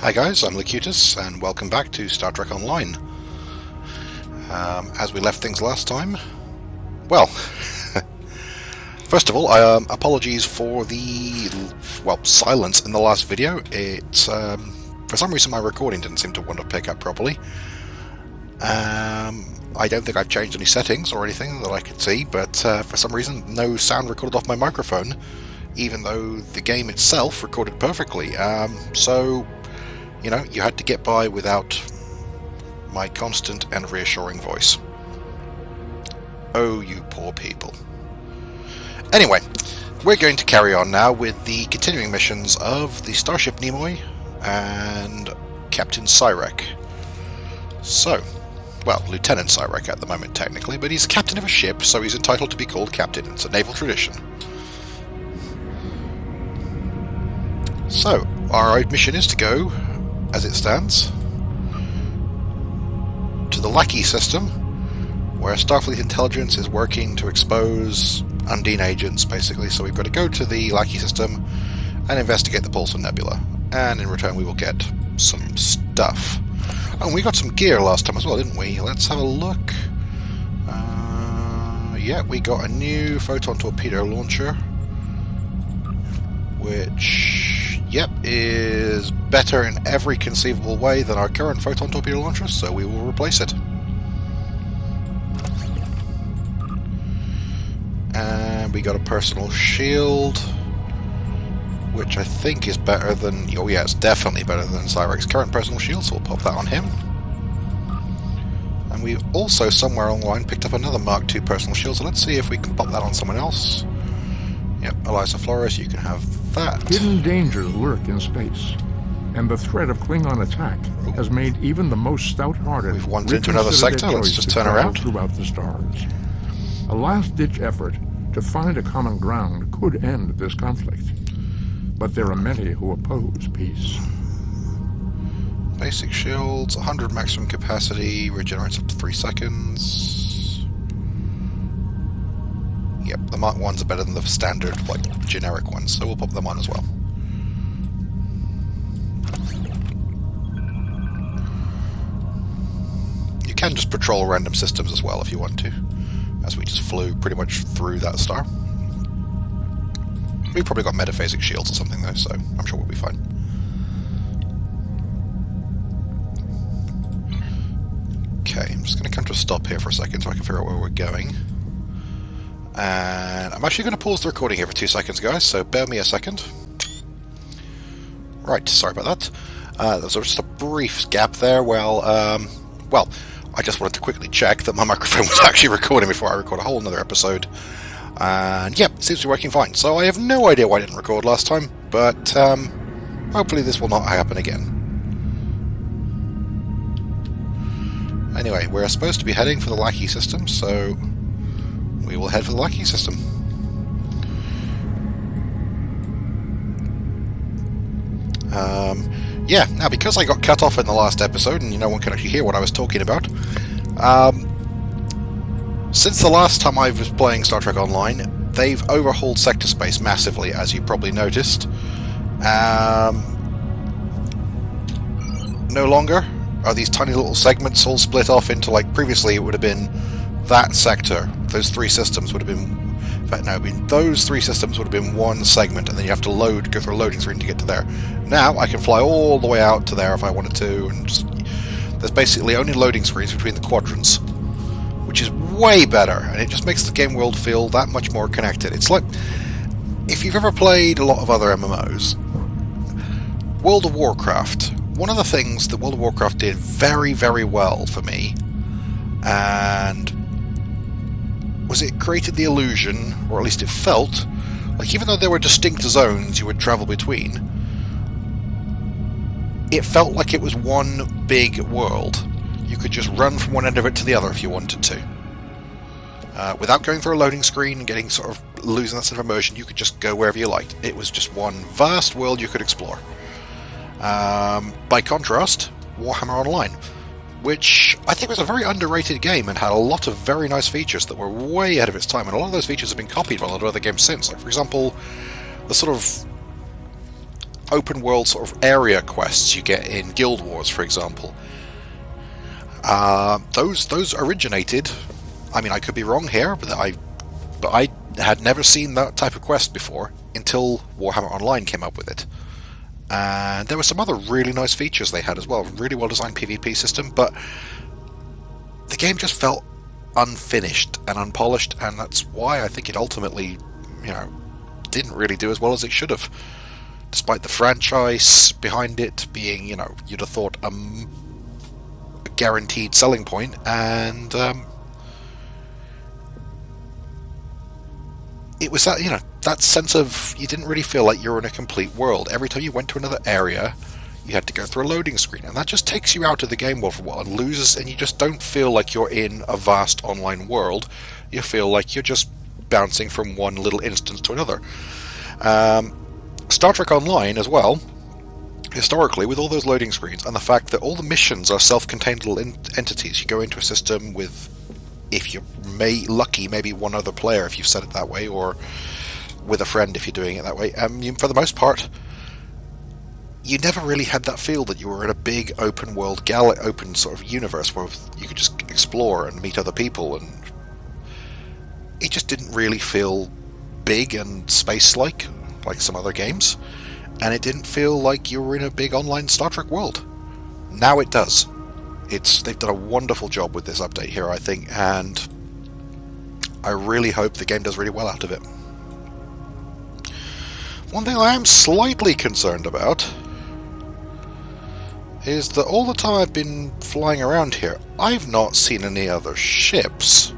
Hi guys, I'm Locutus, and welcome back to Star Trek Online. As we left things last time, well, first of all, apologies for the, silence in the last video. It's, for some reason my recording didn't seem to want to pick up properly. I don't think I've changed any settings or anything that I could see, but for some reason no sound recorded off my microphone, even though the game itself recorded perfectly. So, you know, you had to get by without my constant and reassuring voice. Oh, you poor people. Anyway, we're going to carry on now with the continuing missions of the Starship Nimoy and Captain Cyrek. So, well, Lieutenant Cyrek at the moment technically, but he's captain of a ship, so he's entitled to be called captain. It's a naval tradition. So, our mission is to go, as it stands, to the Lackey system, where Starfleet Intelligence is working to expose Undine agents, basically. So we've got to go to the Lackey system and investigate the Paulson Nebula, and in return we will get some stuff. Oh, and we got some gear last time as well, didn't we? Let's have a look. Yeah, we got a new photon torpedo launcher, which, yep, is better in every conceivable way than our current photon torpedo launcher, so we will replace it. And we got a personal shield, which I think is better than... oh yeah, it's definitely better than Cyrek's current personal shield, so we'll pop that on him. And we also, somewhere along the line, picked up another Mark II personal shield, so let's see if we can pop that on someone else. Yep, Eliza Flores, you can have that. Hidden dangers lurk in space, and the threat of Klingon attack has made even the most stout-hearted We've wandered into another sector. Let's just turn around. Throughout the stars. A last-ditch effort to find a common ground could end this conflict, but there are many who oppose peace. Basic shields, 100 maximum capacity, regenerates up to 3 seconds. Yep, the Mark 1s are better than the standard, generic ones, so we'll pop them on as well. You can just patrol random systems as well if you want to, as we just flew pretty much through that star. We've probably got metaphasic shields or something though, so I'm sure we'll be fine. Okay, I'm just going to come to a stop here for a second so I can figure out where we're going. And I'm actually going to pause the recording here for 2 seconds, guys, so bear me a second. Right, sorry about that. There was just a brief gap there. Well, I just wanted to quickly check that my microphone was actually recording before I record a whole another episode. And yep, it seems to be working fine. So I have no idea why I didn't record last time, but hopefully this will not happen again. Anyway, we're supposed to be heading for the Lackey system, so we will head for the Lackey system. Yeah, now because I got cut off in the last episode and no one can actually hear what I was talking about, since the last time I was playing Star Trek Online, they've overhauled sector space massively, as you probably noticed. No longer are these tiny little segments all split off into, previously it would have been that sector, those 3 systems would have been... in fact, no, those 3 systems would have been one segment, and then you have to go through a loading screen to get to there. Now, I can fly all the way out to there if I wanted to, and just... there's basically only loading screens between the quadrants, which is way better, and it just makes the game world feel that much more connected. It's like... if you've ever played a lot of other MMOs, World of Warcraft, one of the things that World of Warcraft did very, very well for me, and was it created the illusion, or at least it felt, like even though there were distinct zones you would travel between, it felt like it was one big world. You could just run from one end of it to the other if you wanted to. Without going through a loading screen and getting sort of losing that sense of immersion, you could just go wherever you liked. It was just one vast world you could explore. By contrast, Warhammer Online, which I think was a very underrated game and had a lot of very nice features that were way ahead of its time, and a lot of those features have been copied by a lot of other games since. Like, for example, the sort of open world sort of area quests you get in Guild Wars, for example. Those originated. I mean, I could be wrong here, but I had never seen that type of quest before until Warhammer Online came up with it. And there were some other really nice features they had as well. Really well designed PvP system, but the game just felt unfinished and unpolished, and that's why I think it ultimately, didn't really do as well as it should have. Despite the franchise behind it being, you'd have thought a guaranteed selling point, and it was that, that sense of you didn't really feel like you were in a complete world. Every time you went to another area, you had to go through a loading screen, and that just takes you out of the game world for a while and loses, and you just don't feel like you're in a vast online world. You feel like you're just bouncing from one little instance to another. Star Trek Online as well, historically, with all those loading screens and the fact that all the missions are self-contained little entities. You go into a system with, if you're lucky, maybe one other player if you've set it that way, or with a friend if you're doing it that way. For the most part, you never really had that feel that you were in a big open world, open sort of universe where you could just explore and meet other people, and it just didn't really feel big and space-like some other games, and it didn't feel like you were in a big online Star Trek world. Now it does. They've done a wonderful job with this update here, I think, and I really hope the game does really well out of it. One thing I am slightly concerned about is that all the time I've been flying around here, I've not seen any other ships.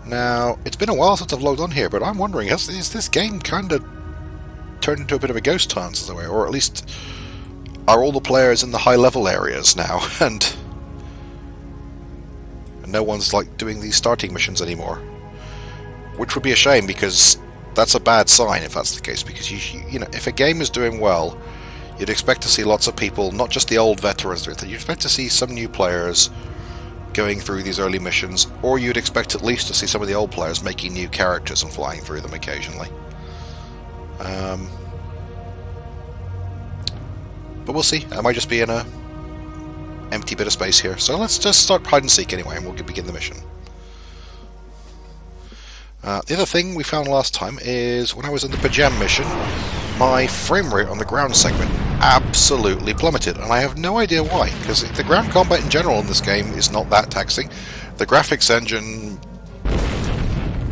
Now, it's been a while since I've logged on here, but I'm wondering, is this game kind of turned into a bit of a ghost town, as a way, or at least are all the players in the high-level areas now, and no one's doing these starting missions anymore? Which would be a shame, because that's a bad sign if that's the case, because if a game is doing well, you'd expect to see lots of people, not just the old veterans, you'd expect to see some new players going through these early missions, or you'd expect at least to see some of the old players making new characters and flying through them occasionally. But we'll see. I might just be in a empty bit of space here. So let's just start hide and seek anyway, and we'll begin the mission. The other thing we found last time is when I was in the Pajam mission, my frame rate on the ground segment absolutely plummeted, and I have no idea why, because the ground combat in general in this game is not that taxing. The graphics engine,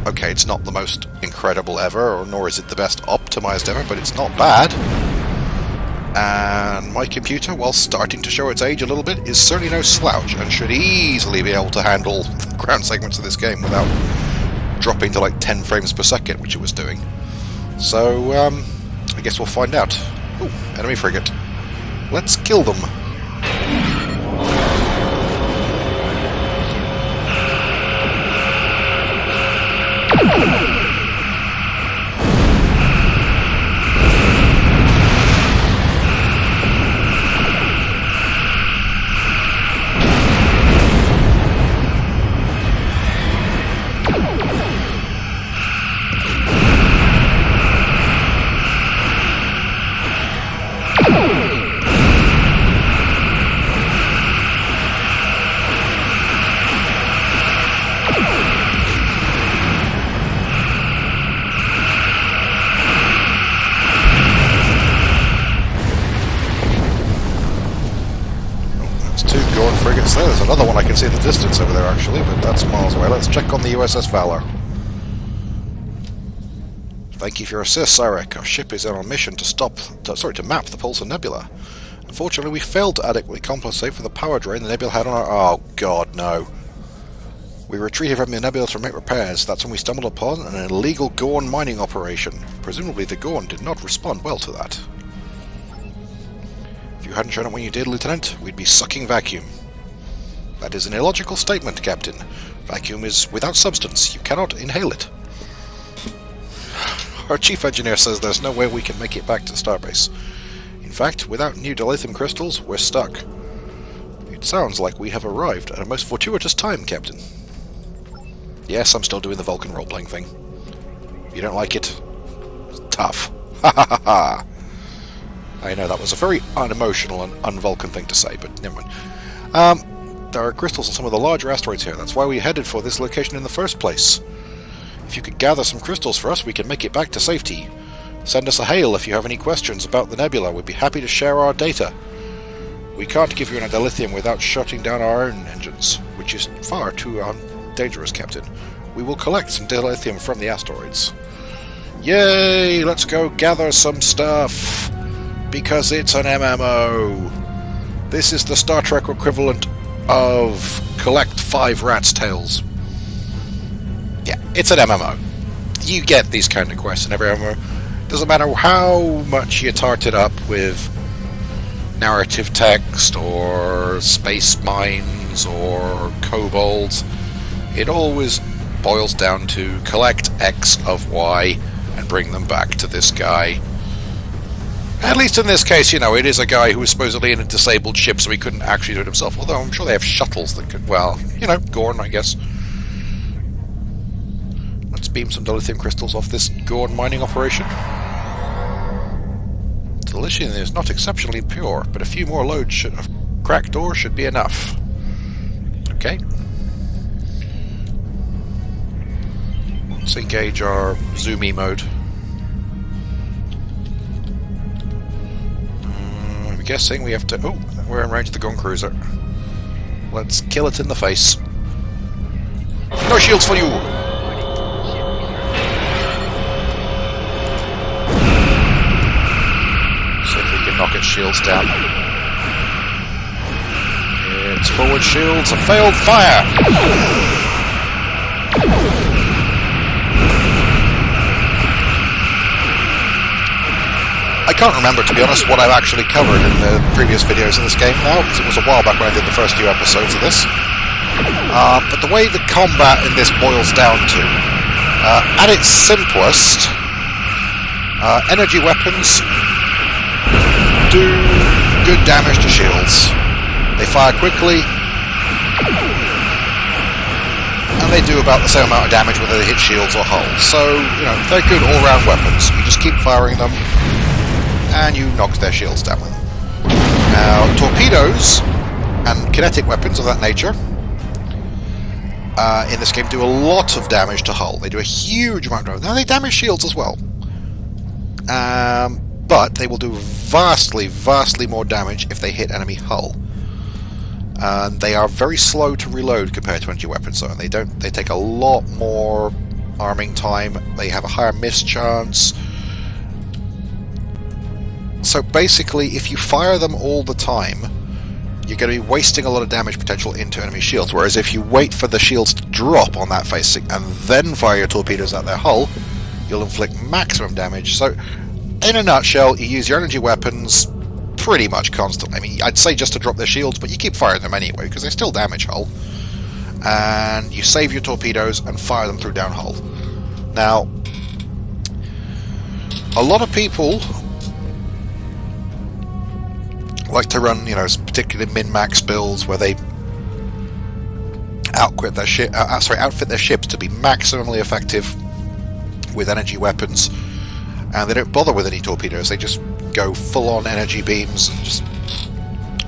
okay, it's not the most incredible ever, or nor is it the best optimized ever, but it's not bad. And my computer, while starting to show its age a little bit, is certainly no slouch, and should easily be able to handle the ground segments of this game without dropping to 10 frames per second, which it was doing. So, I guess we'll find out. Ooh, enemy frigate. Let's kill them. There's another one I can see in the distance over there, actually, but that's miles away. Let's check on the USS Valor. Thank you for your assist, Cyrek. Our ship is on a mission to map the Pulsar Nebula. Unfortunately, we failed to adequately compensate for the power drain the nebula had on our... Oh, God, no. We retreated from the nebula to make repairs. That's when we stumbled upon an illegal Gorn mining operation. Presumably, the Gorn did not respond well to that. If you hadn't shown up when you did, Lieutenant, we'd be sucking vacuum. That is an illogical statement, Captain. Vacuum is without substance. You cannot inhale it. Our chief engineer says there's no way we can make it back to Starbase. In fact, without new dilithium crystals, we're stuck. It sounds like we have arrived at a most fortuitous time, Captain. Yes, I'm still doing the Vulcan role-playing thing. If you don't like it, it's tough. Ha ha ha ha! I know that was a very unemotional and un-Vulcan thing to say, but never mind. There are crystals on some of the larger asteroids here. That's why we headed for this location in the first place. If you could gather some crystals for us, we can make it back to safety. Send us a hail if you have any questions about the nebula. We'd be happy to share our data. We can't give you an dilithium without shutting down our own engines, which is far too dangerous, Captain. We will collect some dilithium from the asteroids. Yay! Let's go gather some stuff! Because it's an MMO! This is the Star Trek equivalent of collect 5 rats' tails. Yeah, it's an MMO. You get these kind of quests in every MMO. Doesn't matter how much you tart it up with narrative text or space mines or kobolds, it always boils down to collect X of Y and bring them back to this guy. At least in this case, you know, it is a guy who was supposedly in a disabled ship, so he couldn't actually do it himself, although I'm sure they have shuttles that could, well, you know, Gorn, I guess. Let's beam some dilithium crystals off this Gorn mining operation. The dilithium is not exceptionally pure, but a few more loads of cracked ore should be enough. Okay. Let's engage our zoomy mode. I'm guessing we have to... Oh, we're in range of the gun cruiser. Let's kill it in the face. No shields for you! See if we can knock its shields down. Its forward shields have failed fire! I can't remember, to be honest, what I've actually covered in the previous videos in this game now, because it was a while back when I did the first few episodes of this. But the way the combat in this boils down to, at its simplest, energy weapons do good damage to shields. They fire quickly, and they do about the same amount of damage whether they hit shields or hull. So, you know, they're good all-round weapons. You just keep firing them, and you knock their shields down with them. Now, torpedoes and kinetic weapons of that nature in this game do a lot of damage to hull. They do a huge amount of damage. Now, they damage shields as well. But they will do vastly, vastly more damage if they hit enemy hull. They are very slow to reload compared to energy weapons, though, and they take a lot more arming time. They have a higher miss chance. So basically, if you fire them all the time, you're going to be wasting a lot of damage potential into enemy shields, whereas if you wait for the shields to drop on that facing and then fire your torpedoes at their hull, you'll inflict maximum damage. So, in a nutshell, you use your energy weapons pretty much constantly. I mean, I'd say just to drop their shields, but you keep firing them anyway, because they still damage hull. And you save your torpedoes and fire them through down hull. Now, a lot of people like to run, you know, particularly min-max builds where they outfit their ships to be maximally effective with energy weapons, and they don't bother with any torpedoes. They just go full-on energy beams and just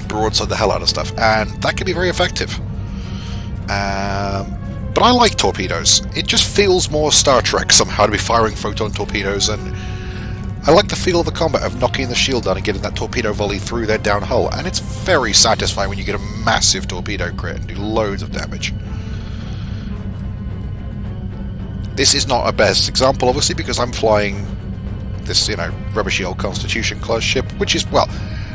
broadside the hell out of stuff, and that can be very effective. But I like torpedoes. It just feels more Star Trek somehow to be firing photon torpedoes, and I like the feel of the combat of knocking the shield down and getting that torpedo volley through their down hull, and it's very satisfying when you get a massive torpedo crit and do loads of damage. This is not a best example, obviously, because I'm flying this, you know, rubbishy old Constitution class ship, which is, well,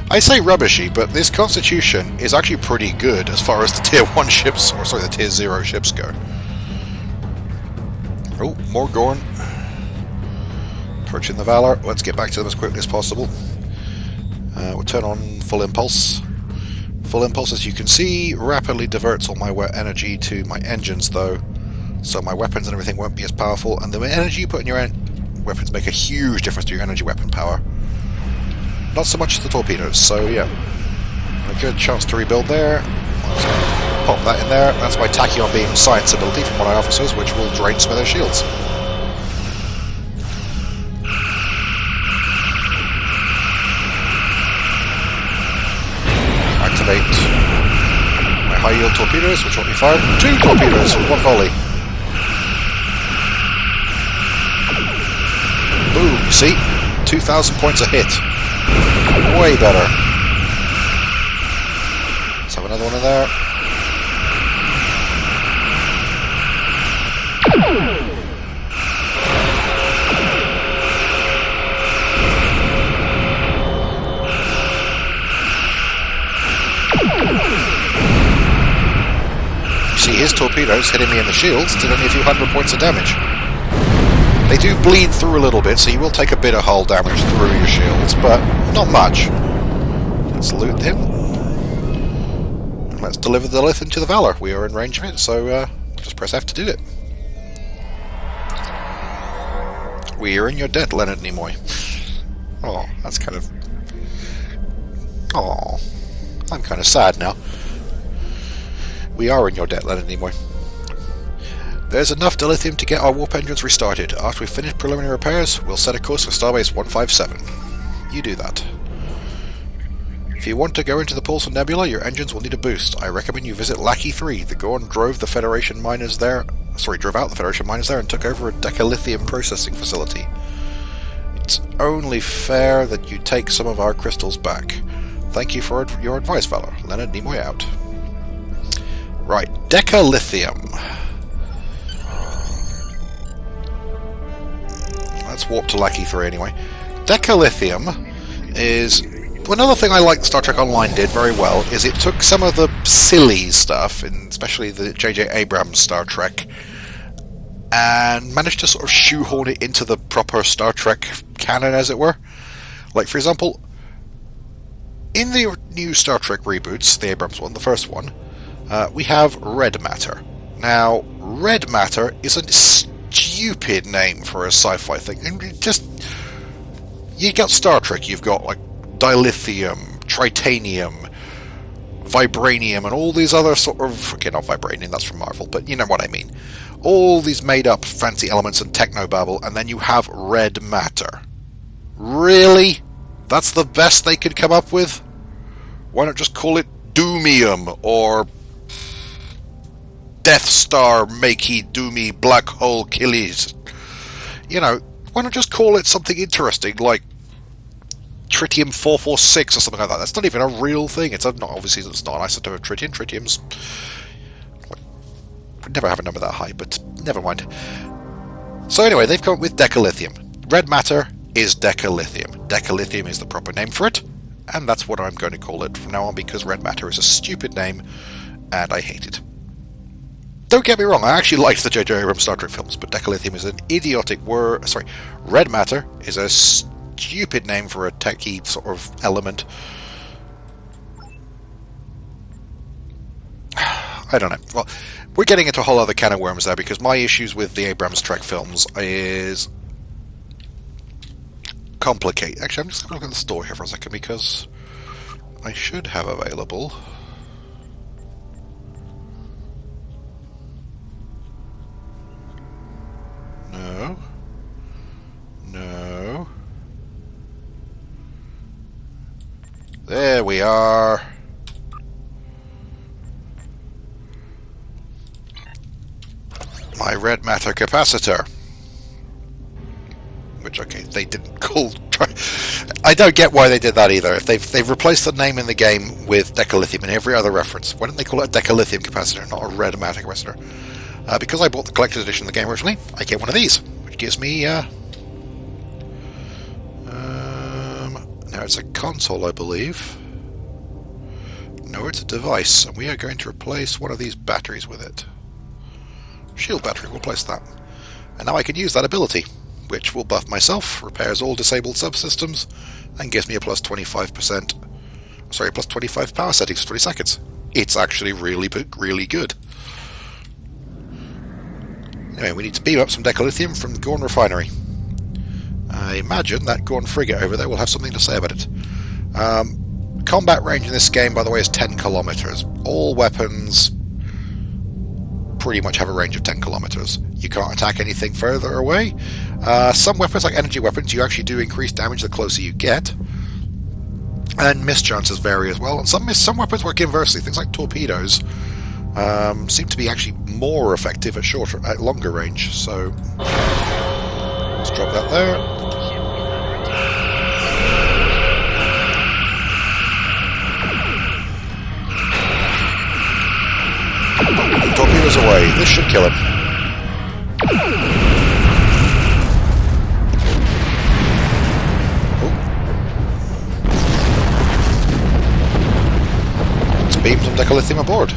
I say rubbishy, but this Constitution is actually pretty good as far as the Tier 1 ships, or sorry, the Tier 0 ships go. Oh, more Gorn. Approaching the Valor. Let's get back to them as quickly as possible. We'll turn on full impulse. Full impulse, as you can see, rapidly diverts all my energy to my engines, though, so my weapons and everything won't be as powerful, and the energy you put in your weapons make a huge difference to your energy weapon power. Not so much the torpedoes, so yeah. A good chance to rebuild there. Let's pop that in there. That's my Tachyon Beam science ability from one of my officers, which will drain some of their shields. activate my high-yield torpedoes, which will be fired 2 torpedoes with 1 volley. Boom, you see? 2,000 points a hit. Way better. Let's have another one in there. See, his torpedoes hitting me in the shields did only a few hundred points of damage. They do bleed through a little bit, so you will take a bit of hull damage through your shields, but not much. Let's loot him. And let's deliver the Dilithium to the Valor. We are in range of it, so just press F to do it. We are in your debt, Leonard Nimoy. Oh, that's kind of... Oh, I'm kind of sad now. We are in your debt, Leonard Nimoy. There's enough dilithium to get our warp engines restarted. After we've finished preliminary repairs, we'll set a course for Starbase 157. You do that. If you want to go into the Paulson Nebula, your engines will need a boost. I recommend you visit Lackey 3. The Gorn drove out the Federation miners there and took over a decalithium processing facility. It's only fair that you take some of our crystals back. Thank you for your advice, Valor. Leonard Nimoy out. Right, decalithium. Let's warp to Lackey 3 anyway. Decalithium is... Another thing I like Star Trek Online did very well is it took some of the silly stuff, and especially the J.J. Abrams Star Trek, and managed to sort of shoehorn it into the proper Star Trek canon, as it were. Like, for example, in the new Star Trek reboots, the Abrams one, the first one, we have red matter. Now, red matter is a stupid name for a sci-fi thing. And just... You got Star Trek, you've got, like, dilithium, tritanium, vibranium, and all these other sort of... Okay, not vibranium, that's from Marvel, but you know what I mean. All these made-up fancy elements and technobabble, and then you have red matter. Really? That's the best they could come up with? Why not just call it Doomium, or Death Star Makey Doomy Black Hole Killies? You know, why not just call it something interesting, like Tritium 446 or something like that? That's not even a real thing. It's not, obviously it's not an isotope of tritium. Tritium's... We'd never have a number that high, but never mind. So anyway, they've come up with decalithium. Red matter is decalithium. Decalithium is the proper name for it, and that's what I'm going to call it from now on, because red matter is a stupid name, and I hate it. Don't get me wrong, I actually liked the J.J. Abrams Star Trek films, but decalithium is an idiotic word. Sorry, red matter is a stupid name for a techie sort of element. I don't know. Well, we're getting into a whole other can of worms there, because my issues with the Abrams Trek films is complicated. Actually, I'm just going to look at the store here for a second, because I should have available... No. There we are. My red matter capacitor. Which, okay, they didn't call... I don't get why they did that either. If they've replaced the name in the game with decalithium in every other reference, why didn't they call it a decalithium capacitor, not a red matter capacitor? Because I bought the collector's edition of the game originally, I get one of these, which gives me... now it's a console, I believe. No, it's a device, and we are going to replace one of these batteries with it. Shield battery, we'll place that. And now I can use that ability, which will buff myself, repairs all disabled subsystems, and gives me a plus 25%... Sorry, plus 25 power settings for 20 seconds. It's actually really good. Anyway, we need to beam up some decalithium from the Gorn refinery. I imagine that Gorn frigate over there will have something to say about it. Combat range in this game, by the way, is 10 kilometers. All weapons pretty much have a range of 10 kilometers. You can't attack anything further away. Some weapons, like energy weapons, you actually do increase damage the closer you get. And miss chances vary as well, and some weapons work inversely. Things like torpedoes seem to be actually more effective at longer range. So let's drop that there. Torpedoes away. This should kill him. Beam some decalithium aboard.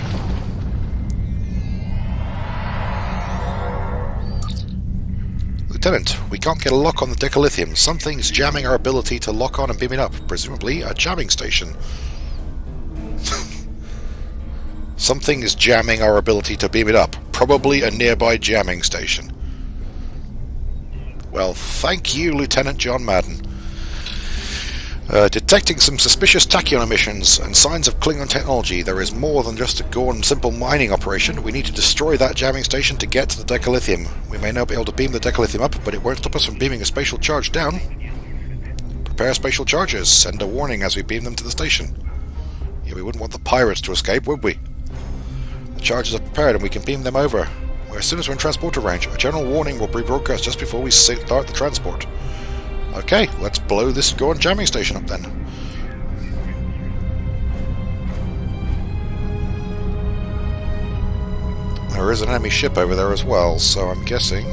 Lieutenant, we can't get a lock on the decalithium. Something's jamming our ability to lock on and beam it up. Presumably a jamming station. Something is jamming our ability to beam it up. Probably a nearby jamming station. Well, thank you, Lieutenant John Madden. Detecting some suspicious tachyon emissions and signs of Klingon technology. There is more than just a Gorn simple mining operation. We need to destroy that jamming station to get to the decalithium. We may not be able to beam the decalithium up, but it won't stop us from beaming a spatial charge down. Prepare spatial charges. Send a warning as we beam them to the station. Yeah, we wouldn't want the pirates to escape, would we? The charges are prepared and we can beam them over. As soon as we're in transporter range, a general warning will be broadcast just before we start the transport. Okay, let's blow this Gorn jamming station up then. There is an enemy ship over there as well, so I'm guessing...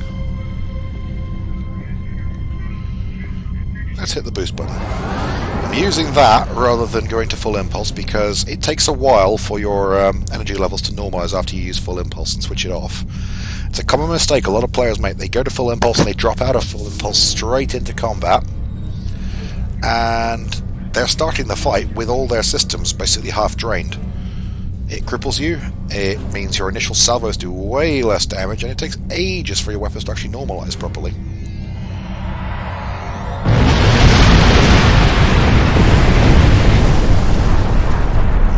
Let's hit the boost button. I'm using that rather than going to full impulse because it takes a while for your energy levels to normalize after you use full impulse and switch it off. It's a common mistake a lot of players make. They go to full impulse and they drop out of full impulse straight into combat, and they're starting the fight with all their systems basically half drained. It cripples you, it means your initial salvos do way less damage, and it takes ages for your weapons to actually normalize properly.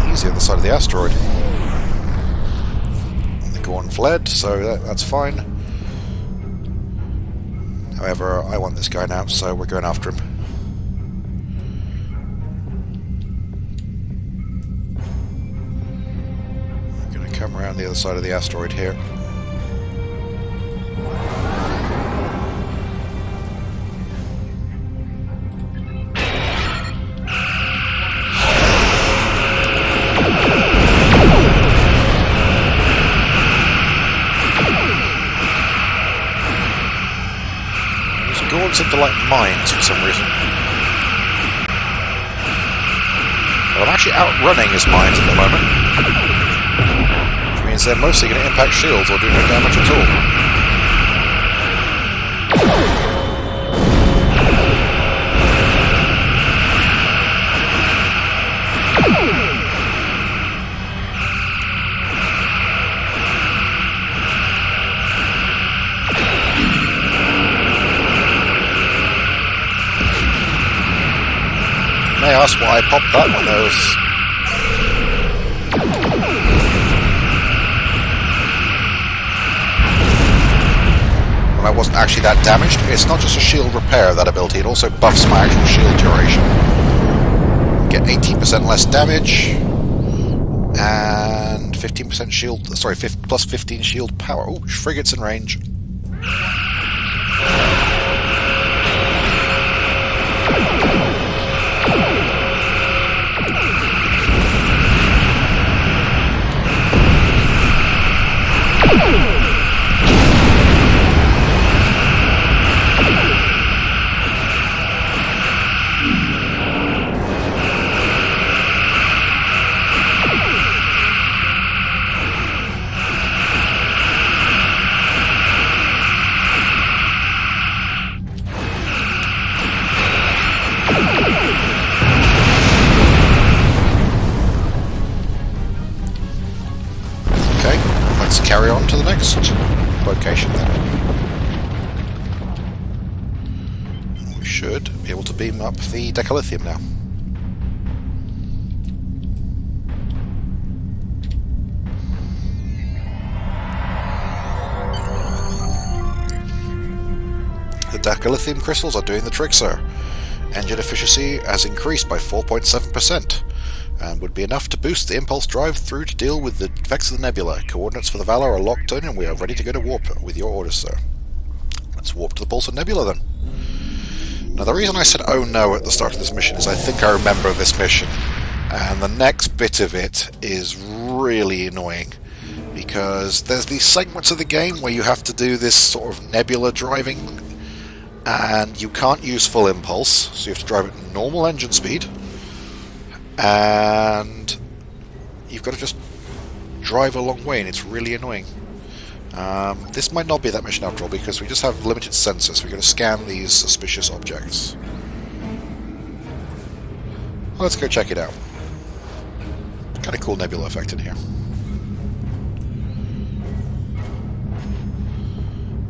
Easy on the side of the asteroid. Gorn fled, so that's fine. However, I want this guy now, so we're going after him. I'm going to come around the other side of the asteroid here. Gorn seem to like mines for some reason. But I'm actually outrunning his mines at the moment. Which means they're mostly going to impact shields or do no damage at all. May ask why I popped that when there was... when I wasn't actually that damaged. It's not just a shield repair, that ability, it also buffs my actual shield duration. Get 18% less damage, and 15% shield... sorry, plus 15 shield power. Oh, frigates in range. Carry on to the next location then. We should be able to beam up the decalithium now. The decalithium crystals are doing the trick, sir. Engine efficiency has increased by 4.7%, and would be enough to boost the impulse drive through to deal with the effects of the nebula. Coordinates for the Valor are locked in, and we are ready to go to warp with your orders, sir. Let's warp to the Pulsar Nebula, then. Now, the reason I said "oh no" at the start of this mission is I think I remember this mission, and the next bit of it is really annoying, because there's these segments of the game where you have to do this sort of nebula driving, and you can't use full impulse, so you have to drive at normal engine speed, and you've got to just drive a long way, and it's really annoying. This might not be that mission after all, because we just have limited sensors, so we're going to scan these suspicious objects. Well, let's go check it out. Kind of cool nebula effect in here.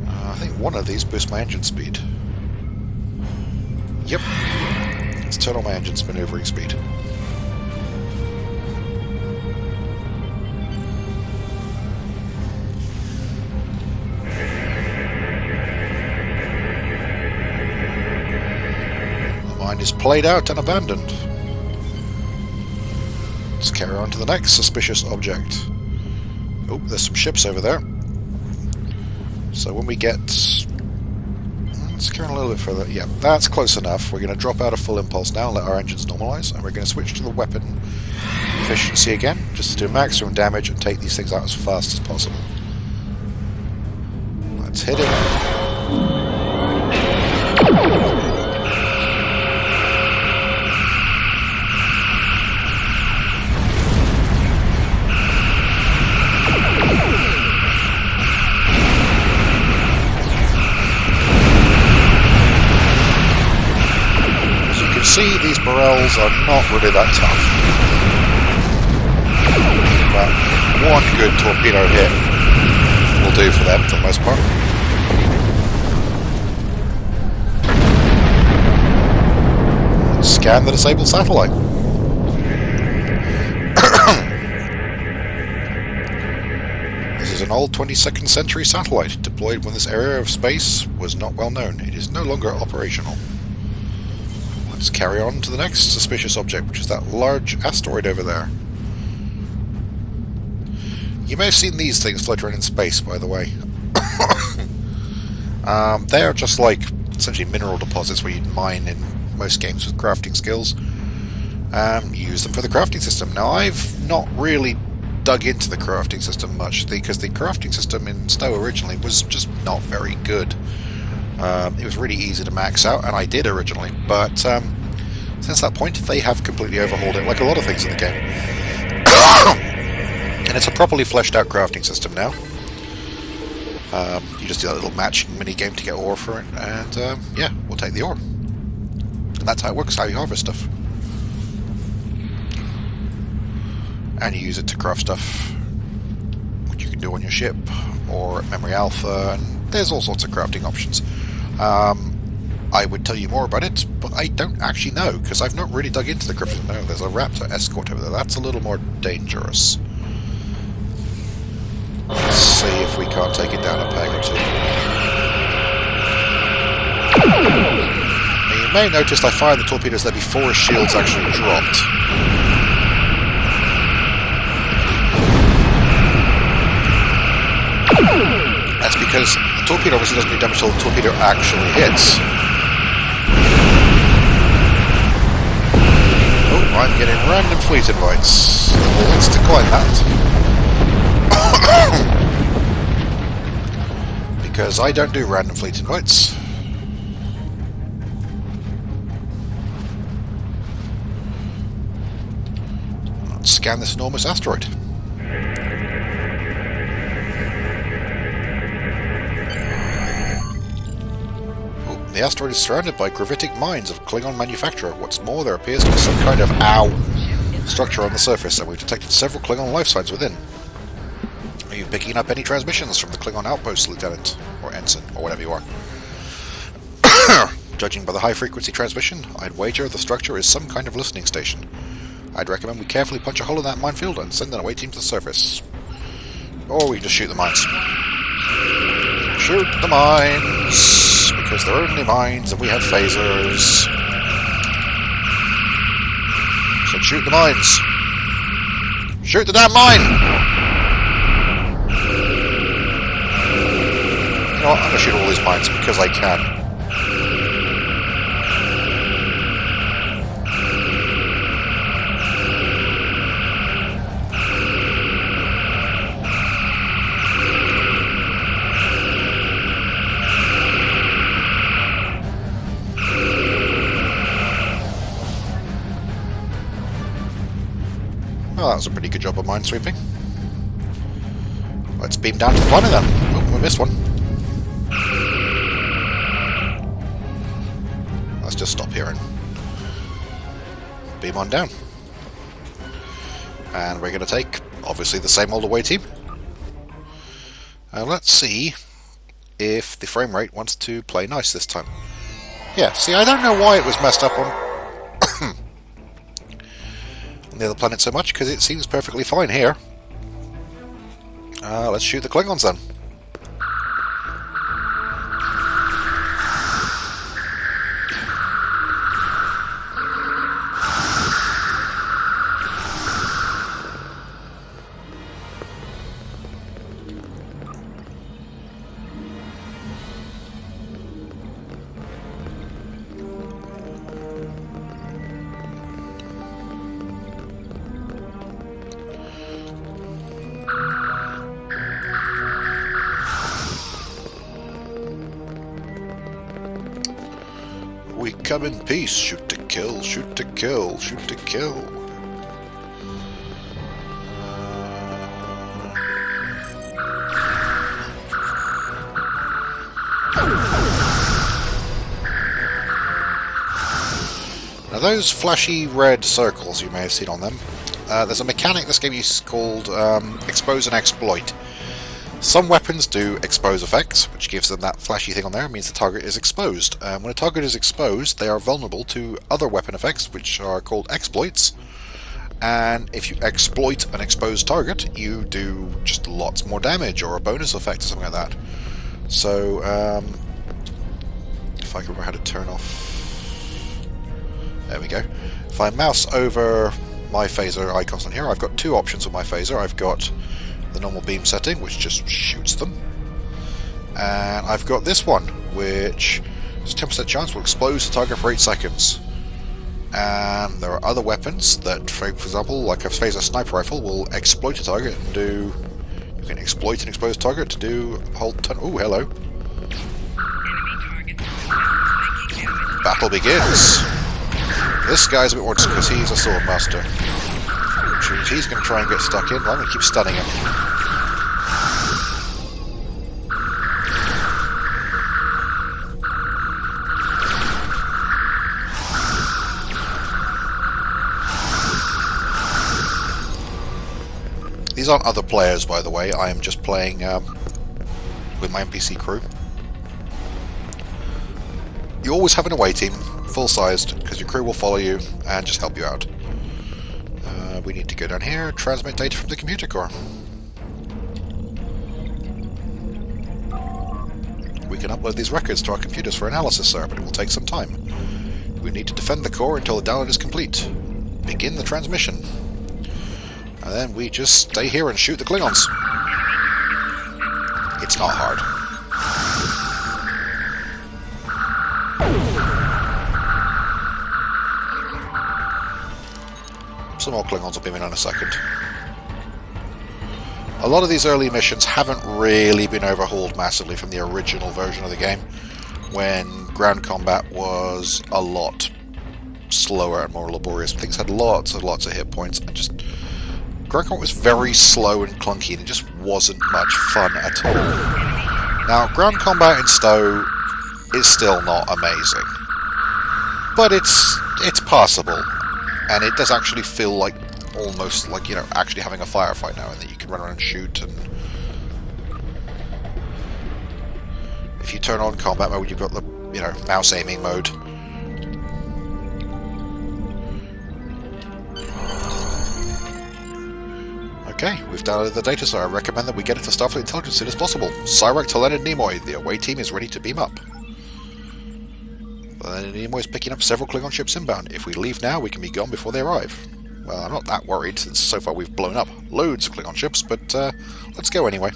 I think one of these boosts my engine speed. Yep. Let's turn on my engine's maneuvering speed. The mine is played out and abandoned. Let's carry on to the next suspicious object. Oh, there's some ships over there. So when we get... let's carry on a little bit further. Yeah, that's close enough. We're going to drop out of full impulse now, let our engines normalize, and we're going to switch to the weapon efficiency again, just to do maximum damage and take these things out as fast as possible. Let's hit it. See, these barrels are not really that tough. But one good torpedo hit will do for them, for the most part. Let's scan the disabled satellite. This is an old 22nd century satellite, deployed when this area of space was not well known. It is no longer operational. Let's carry on to the next suspicious object, which is that large asteroid over there. You may have seen these things float around in space, by the way. They are just like, essentially, mineral deposits where you mine in most games with crafting skills. You use them for the crafting system. Now, I've not really dug into the crafting system much, because the crafting system in STO originally was just not very good. It was really easy to max out, and I did originally, but since that point they have completely overhauled it, like a lot of things in the game. And it's a properly fleshed out crafting system now. You just do that little matching mini-game to get ore for it, and yeah, we'll take the ore. And that's how it works, how you harvest stuff. And you use it to craft stuff which you can do on your ship, or at Memory Alpha, and there's all sorts of crafting options. I would tell you more about it, but I don't actually know, because I've not really dug into the crafting. No, there's a Raptor escort over there. That's a little more dangerous. Let's see if we can't take it down a peg or two. Now, you may have noticed I fired the torpedoes there before his shields actually dropped. That's because the torpedo obviously doesn't do damage until the torpedo actually hits. Oh, I'm getting random fleet invites. Well, let's decline that. Because I don't do random fleet invites. Let's scan this enormous asteroid. The asteroid is surrounded by gravitic mines of Klingon manufacture. What's more, there appears to be some kind of structure on the surface, and we've detected several Klingon life signs within. Are you picking up any transmissions from the Klingon outpost, Lieutenant? Or Ensign, or whatever you are? Judging by the high-frequency transmission, I'd wager the structure is some kind of listening station. I'd recommend we carefully punch a hole in that minefield and send an away team to the surface. Or we can just shoot the mines. Shoot the mines! Because they're only mines and we have phasers. So shoot the mines. Shoot the damn mine! You know what? I'm going to shoot all these mines because I can. Well, that was a pretty good job of minesweeping. Let's beam down to the planet then. Oh, we missed one. Let's just stop here and beam on down. And we're going to take, obviously, the same old away team. And let's see if the frame rate wants to play nice this time. Yeah, see, I don't know why it was messed up on the other planet so much, because it seems perfectly fine here. Let's shoot the Klingons then. We come in peace. Shoot to kill, shoot to kill, shoot to kill. Now those flashy red circles you may have seen on them, there's a mechanic this game is called expose and exploit. Some weapons do expose effects, which gives them that flashy thing on there. It means the target is exposed. When a target is exposed, they are vulnerable to other weapon effects, which are called exploits. And if you exploit an exposed target, you do just lots more damage, or a bonus effect, or something like that. So, if I can remember how to turn off... There we go. If I mouse over my phaser icons on here, I've got two options with my phaser. I've got the normal beam setting, which just shoots them, and I've got this one, which has a 10% chance will expose the target for 8 seconds. And there are other weapons that, for example, like a phaser sniper rifle, will exploit a target and do... You can exploit an exposed target to do a whole ton... Ooh, hello. Battle begins. This guy's a bit more because he's a sword master. He's going to try and get stuck in. I'm going to keep stunning him. These aren't other players, by the way. I am just playing with my NPC crew. You always have an away team, full-sized, because your crew will follow you and just help you out. We need to go down here, transmit data from the computer core. We can upload these records to our computers for analysis, sir, but it will take some time. We need to defend the core until the download is complete. Begin the transmission. And then we just stay here and shoot the Klingons. It's not hard. Some more Klingons will beam in a second. A lot of these early missions haven't really been overhauled massively from the original version of the game, when ground combat was a lot slower and more laborious. Things had lots and lots of hit points, and just ground combat was very slow and clunky, and it just wasn't much fun at all. Now, ground combat in STO is still not amazing, but it's passable. And it does actually feel like, almost like, you know, actually having a firefight now, and that you can run around and shoot. And if you turn on combat mode, you've got the, you know, mouse aiming mode. Okay, we've downloaded the data, so I recommend that we get it to Starfleet Intelligence as soon as possible. Cyrac to Leonard Nimoy, the away team is ready to beam up. Leonard Nimoy is picking up several Klingon ships inbound. If we leave now, we can be gone before they arrive. Well, I'm not that worried, since so far we've blown up loads of Klingon ships, but let's go anyway.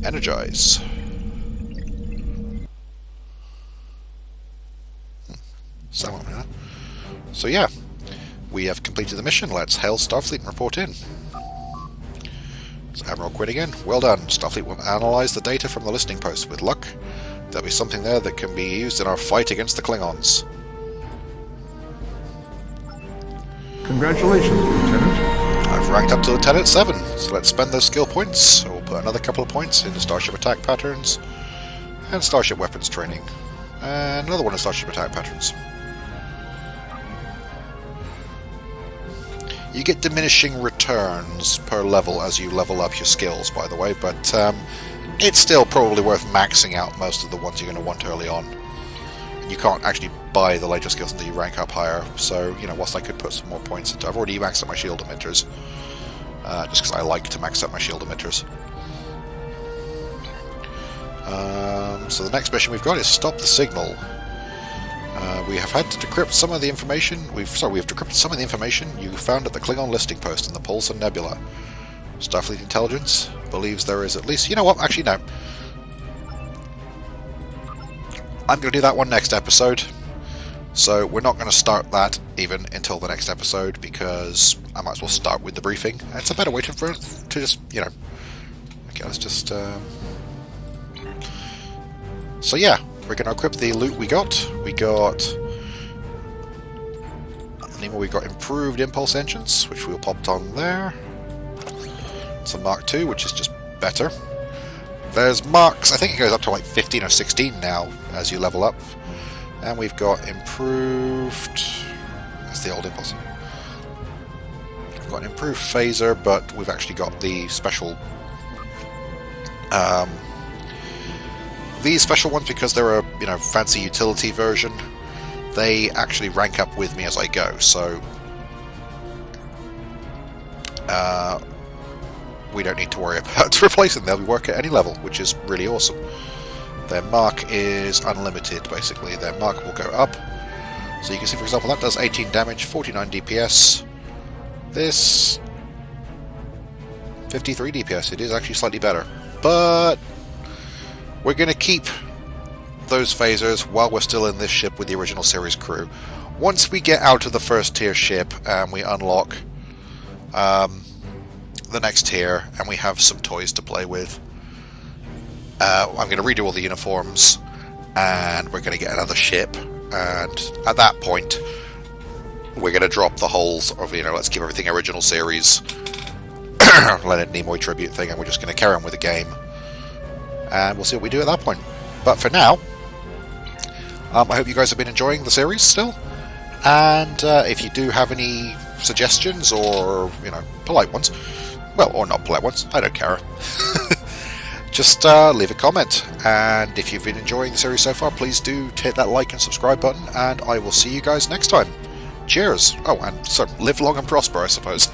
Energize. So yeah, we have completed the mission. Let's hail Starfleet and report in. It's Admiral Quinn again. Well done. Starfleet will analyze the data from the listening post. With luck, there'll be something there that can be used in our fight against the Klingons. Congratulations, Lieutenant. I've ranked up to Lieutenant 7, so let's spend those skill points. We'll put another couple of points into Starship Attack Patterns and Starship Weapons Training. And another one in Starship Attack Patterns. You get diminishing returns per level as you level up your skills, by the way, but it's still probably worth maxing out most of the ones you're going to want early on. You can't actually buy the later skills until you rank up higher, so, you know, whilst I could put some more points into... I've already maxed out my shield emitters, just because I like to max out my shield emitters. So the next mission we've got is Stop the Signal. We have had to decrypt some of the information. We have decrypted some of the information you found at the Klingon listing post in the Paulson Nebula. Starfleet Intelligence believes there is at least... You know what? Actually, no. I'm going to do that one next episode. So we're not going to start that even until the next episode, because I might as well start with the briefing. It's a better way to just, you know... Okay, let's just... So yeah, we're going to equip the loot we got. We got improved impulse engines, which we'll pop on there. Some Mark II, which is just better. There's Marks, I think it goes up to like 15 or 16 now as you level up. And we've got improved... That's the old impulse. We've got an improved phaser, but we've actually got the special... These special ones, because they're a, you know, fancy utility version, they actually rank up with me as I go, so we don't need to worry about replacing them. They'll work at any level, which is really awesome. Their mark is unlimited, basically. Their mark will go up. So you can see, for example, that does 18 damage, 49 DPS. This 53 DPS. It is actually slightly better, but we're going to keep those phasers while we're still in this ship with the original series crew. Once we get out of the first tier ship and we unlock the next tier and we have some toys to play with, I'm going to redo all the uniforms and we're going to get another ship, and at that point we're going to drop the holes of, you know, let's keep everything original series Leonard Nimoy tribute thing, and we're just going to carry on with the game. And we'll see what we do at that point. But for now, I hope you guys have been enjoying the series still. And if you do have any suggestions, or, you know, polite ones, well, or not polite ones, I don't care. Just leave a comment. And if you've been enjoying the series so far, please do hit that like and subscribe button. And I will see you guys next time. Cheers. Oh, and so live long and prosper, I suppose.